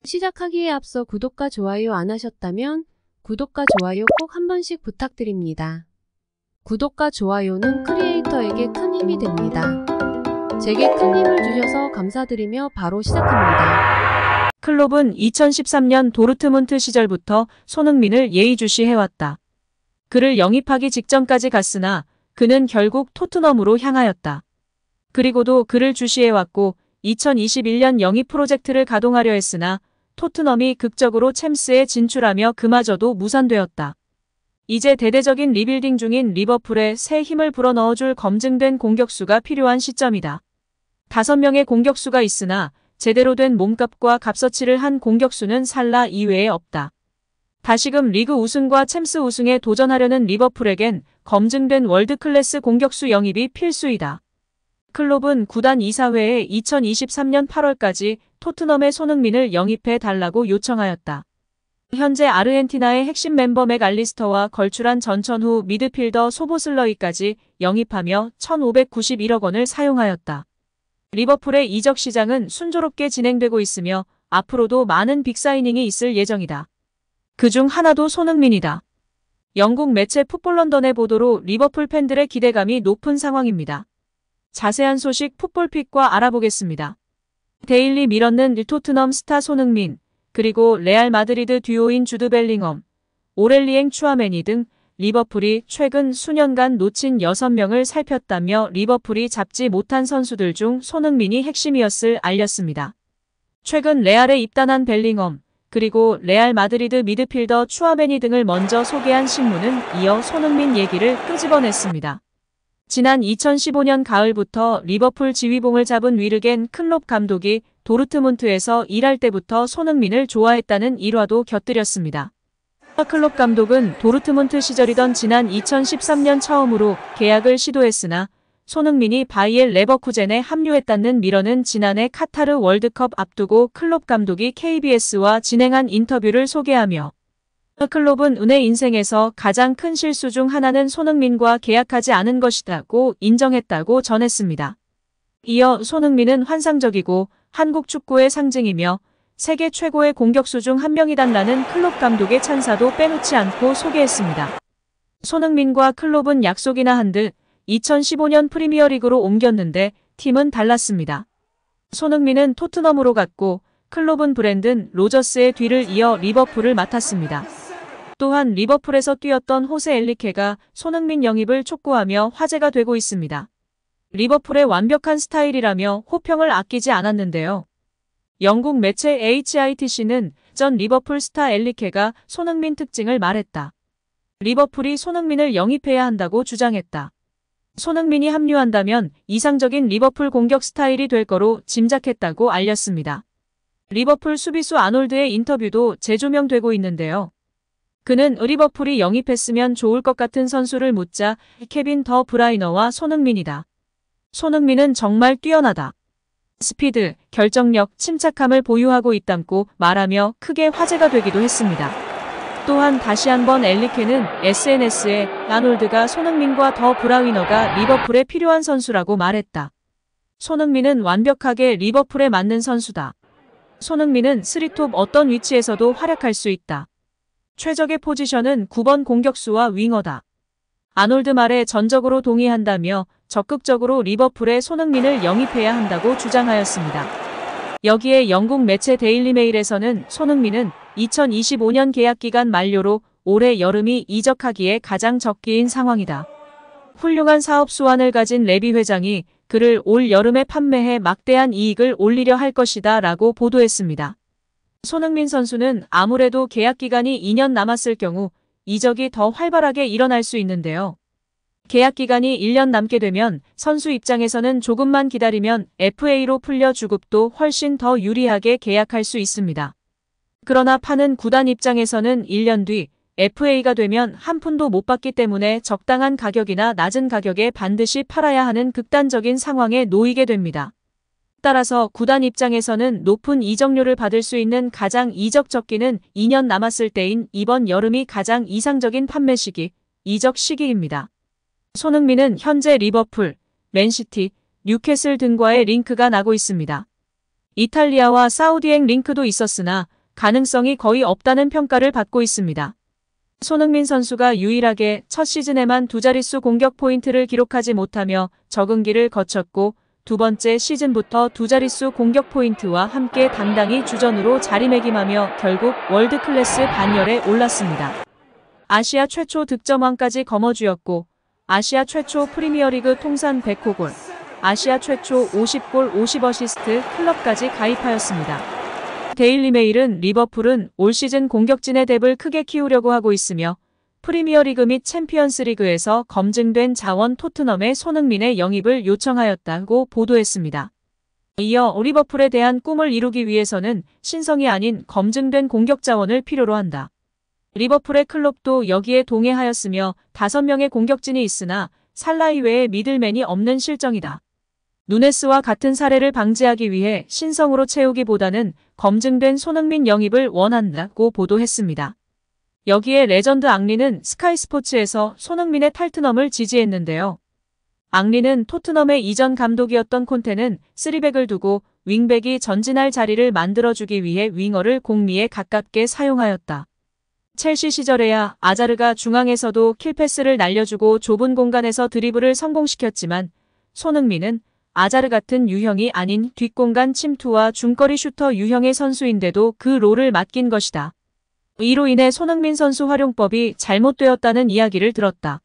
시작하기에 앞서 구독과 좋아요 안 하셨다면 구독과 좋아요 꼭 한 번씩 부탁드립니다. 구독과 좋아요는 크리에이터에게 큰 힘이 됩니다. 제게 큰 힘을 주셔서 감사드리며 바로 시작합니다. 클롭은 2013년 도르트문트 시절부터 손흥민을 예의주시해왔다. 그를 영입하기 직전까지 갔으나 그는 결국 토트넘으로 향하였다. 그리고도 그를 주시해왔고 2021년 영입 프로젝트를 가동하려 했으나 토트넘이 극적으로 챔스에 진출하며 그마저도 무산되었다. 이제 대대적인 리빌딩 중인 리버풀에 새 힘을 불어넣어줄 검증된 공격수가 필요한 시점이다. 5명의 공격수가 있으나 제대로 된 몸값과 값어치를 한 공격수는 살라 이외에 없다. 다시금 리그 우승과 챔스 우승에 도전하려는 리버풀에겐 검증된 월드클래스 공격수 영입이 필수이다. 클롭은 구단 이사회에 2023년 8월까지 토트넘의 손흥민을 영입해 달라고 요청하였다. 현재 아르헨티나의 핵심 멤버 맥알리스터와 걸출한 전천후 미드필더 소보슬러이까지 영입하며 1,591억 원을 사용하였다. 리버풀의 이적 시장은 순조롭게 진행되고 있으며 앞으로도 많은 빅사이닝이 있을 예정이다. 그중 하나도 손흥민이다. 영국 매체 풋볼런던의 보도로 리버풀 팬들의 기대감이 높은 상황입니다. 자세한 소식 풋볼픽과 알아보겠습니다. 데일리 미러는 토트넘 스타 손흥민, 그리고 레알 마드리드 듀오인 주드 벨링엄, 오렐리엥 추아메니 등 리버풀이 최근 수년간 놓친 6명을 살폈다며 리버풀이 잡지 못한 선수들 중 손흥민이 핵심이었을 알렸습니다. 최근 레알에 입단한 벨링엄, 그리고 레알 마드리드 미드필더 추아메니 등을 먼저 소개한 신문은 이어 손흥민 얘기를 끄집어냈습니다. 지난 2015년 가을부터 리버풀 지휘봉을 잡은 위르겐 클롭 감독이 도르트문트에서 일할 때부터 손흥민을 좋아했다는 일화도 곁들였습니다. 클롭 감독은 도르트문트 시절이던 지난 2013년 처음으로 계약을 시도했으나 손흥민이 바이엘 레버쿠젠에 합류했다는 미러는 지난해 카타르 월드컵 앞두고 클롭 감독이 KBS와 진행한 인터뷰를 소개하며 클롭은 은혜 인생에서 가장 큰 실수 중 하나는 손흥민과 계약하지 않은 것이라고 인정했다고 전했습니다. 이어 손흥민은 환상적이고 한국 축구의 상징이며 세계 최고의 공격수 중 한 명이다라는 클롭 감독의 찬사도 빼놓지 않고 소개했습니다. 손흥민과 클롭은 약속이나 한 듯 2015년 프리미어리그로 옮겼는데 팀은 달랐습니다. 손흥민은 토트넘으로 갔고 클롭은 브랜든 로저스의 뒤를 이어 리버풀을 맡았습니다. 또한 리버풀에서 뛰었던 호세 엘리케가 손흥민 영입을 촉구하며 화제가 되고 있습니다. 리버풀의 완벽한 스타일이라며 호평을 아끼지 않았는데요. 영국 매체 HITC는 전 리버풀 스타 엘리케가 손흥민 특징을 말했다. 리버풀이 손흥민을 영입해야 한다고 주장했다. 손흥민이 합류한다면 이상적인 리버풀 공격 스타일이 될 거로 짐작했다고 알렸습니다. 리버풀 수비수 아놀드의 인터뷰도 재조명되고 있는데요. 그는 리버풀이 영입했으면 좋을 것 같은 선수를 묻자 케빈 더 브라이너와 손흥민이다. 손흥민은 정말 뛰어나다. 스피드, 결정력, 침착함을 보유하고 있다고 말하며 크게 화제가 되기도 했습니다. 또한 다시 한번 엘리케는 SNS에 아놀드가 손흥민과 더 브라이너가 리버풀에 필요한 선수라고 말했다. 손흥민은 완벽하게 리버풀에 맞는 선수다. 손흥민은 3톱 어떤 위치에서도 활약할 수 있다. 최적의 포지션은 9번 공격수와 윙어다. 아놀드 말에 전적으로 동의한다며 적극적으로 리버풀에 손흥민을 영입해야 한다고 주장하였습니다. 여기에 영국 매체 데일리 메일에서는 손흥민은 2025년 계약기간 만료로 올해 여름이 이적하기에 가장 적기인 상황이다. 훌륭한 사업 수완을 가진 레비 회장이 그를 올 여름에 판매해 막대한 이익을 올리려 할 것이다 라고 보도했습니다. 손흥민 선수는 아무래도 계약기간이 2년 남았을 경우 이적이 더 활발하게 일어날 수 있는데요. 계약기간이 1년 남게 되면 선수 입장에서는 조금만 기다리면 FA로 풀려 주급도 훨씬 더 유리하게 계약할 수 있습니다. 그러나 파는 구단 입장에서는 1년 뒤 FA가 되면 한 푼도 못 받기 때문에 적당한 가격이나 낮은 가격에 반드시 팔아야 하는 극단적인 상황에 놓이게 됩니다. 따라서 구단 입장에서는 높은 이적료를 받을 수 있는 가장 이적 적기는 2년 남았을 때인 이번 여름이 가장 이상적인 판매 시기, 이적 시기입니다. 손흥민은 현재 리버풀, 맨시티, 뉴캐슬 등과의 링크가 나고 있습니다. 이탈리아와 사우디행 링크도 있었으나 가능성이 거의 없다는 평가를 받고 있습니다. 손흥민 선수가 유일하게 첫 시즌에만 두 자릿수 공격 포인트를 기록하지 못하며 적응기를 거쳤고 두 번째 시즌부터 두 자릿수 공격 포인트와 함께 당당히 주전으로 자리매김하며 결국 월드클래스 반열에 올랐습니다. 아시아 최초 득점왕까지 거머쥐었고 아시아 최초 프리미어리그 통산 100호 골, 아시아 최초 50골 50어시스트 클럽까지 가입하였습니다. 데일리메일은 리버풀은 올 시즌 공격진의 뎁을 크게 키우려고 하고 있으며 프리미어리그 및 챔피언스리그에서 검증된 자원 토트넘의 손흥민의 영입을 요청하였다고 보도했습니다. 이어 리버풀에 대한 꿈을 이루기 위해서는 신성이 아닌 검증된 공격 자원을 필요로 한다. 리버풀의 클롭도 여기에 동의하였으며 5명의 공격진이 있으나 살라 이외에 미들맨이 없는 실정이다. 누네스와 같은 사례를 방지하기 위해 신성으로 채우기보다는 검증된 손흥민 영입을 원한다고 보도했습니다. 여기에 레전드 앙리는 스카이 스포츠에서 손흥민의 탈트넘을 지지했는데요. 앙리는 토트넘의 이전 감독이었던 콘테는 3백을 두고 윙백이 전진할 자리를 만들어주기 위해 윙어를 공미에 가깝게 사용하였다. 첼시 시절에야 아자르가 중앙에서도 킬패스를 날려주고 좁은 공간에서 드리블을 성공시켰지만 손흥민은 아자르 같은 유형이 아닌 뒷공간 침투와 중거리 슈터 유형의 선수인데도 그 롤을 맡긴 것이다. 이로 인해 손흥민 선수 활용법이 잘못되었다는 이야기를 들었다.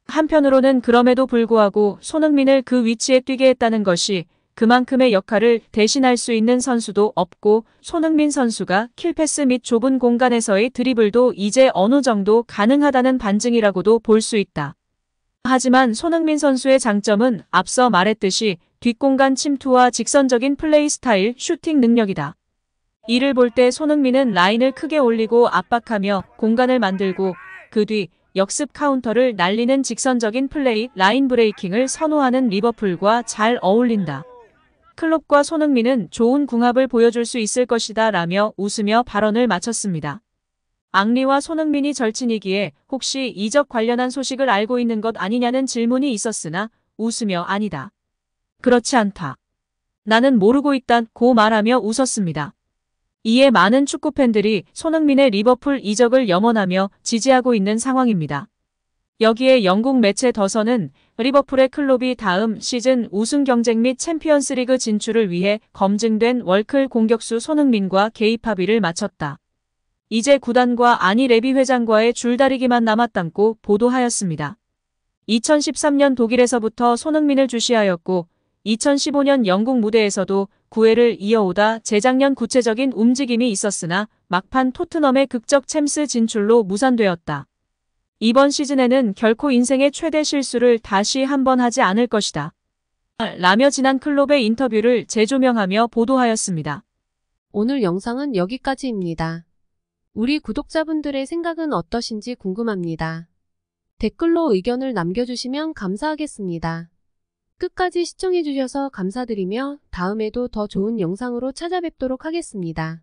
한편으로는 그럼에도 불구하고 손흥민을 그 위치에 뛰게 했다는 것이 그만큼의 역할을 대신할 수 있는 선수도 없고 손흥민 선수가 킬패스 및 좁은 공간에서의 드리블도 이제 어느 정도 가능하다는 반증이라고도 볼 수 있다. 하지만 손흥민 선수의 장점은 앞서 말했듯이 뒷공간 침투와 직선적인 플레이 스타일, 슈팅 능력이다. 이를 볼 때 손흥민은 라인을 크게 올리고 압박하며 공간을 만들고 그 뒤 역습 카운터를 날리는 직선적인 플레이, 라인 브레이킹을 선호하는 리버풀과 잘 어울린다. 클롭과 손흥민은 좋은 궁합을 보여줄 수 있을 것이다 라며 웃으며 발언을 마쳤습니다. 앙리와 손흥민이 절친이기에 혹시 이적 관련한 소식을 알고 있는 것 아니냐는 질문이 있었으나 웃으며 아니다. 그렇지 않다. 나는 모르고 있다고 말하며 웃었습니다. 이에 많은 축구팬들이 손흥민의 리버풀 이적을 염원하며 지지하고 있는 상황입니다. 여기에 영국 매체 더선은 리버풀의 클롭이 다음 시즌 우승 경쟁 및 챔피언스리그 진출을 위해 검증된 월클 공격수 손흥민과 개입 합의를 마쳤다. 이제 구단과 아니 레비 회장과의 줄다리기만 남았다고 보도하였습니다. 2013년 독일에서부터 손흥민을 주시하였고 2015년 영국 무대에서도 구애를 이어오다 재작년 구체적인 움직임이 있었으나 막판 토트넘의 극적 챔스 진출로 무산되었다. 이번 시즌에는 결코 인생의 최대 실수를 다시 한번 하지 않을 것이다. 라며 지난 클롭의 인터뷰를 재조명하며 보도하였습니다. 오늘 영상은 여기까지입니다. 우리 구독자분들의 생각은 어떠신지 궁금합니다. 댓글로 의견을 남겨주시면 감사하겠습니다. 끝까지 시청해주셔서 감사드리며 다음에도 더 좋은 영상으로 찾아뵙도록 하겠습니다.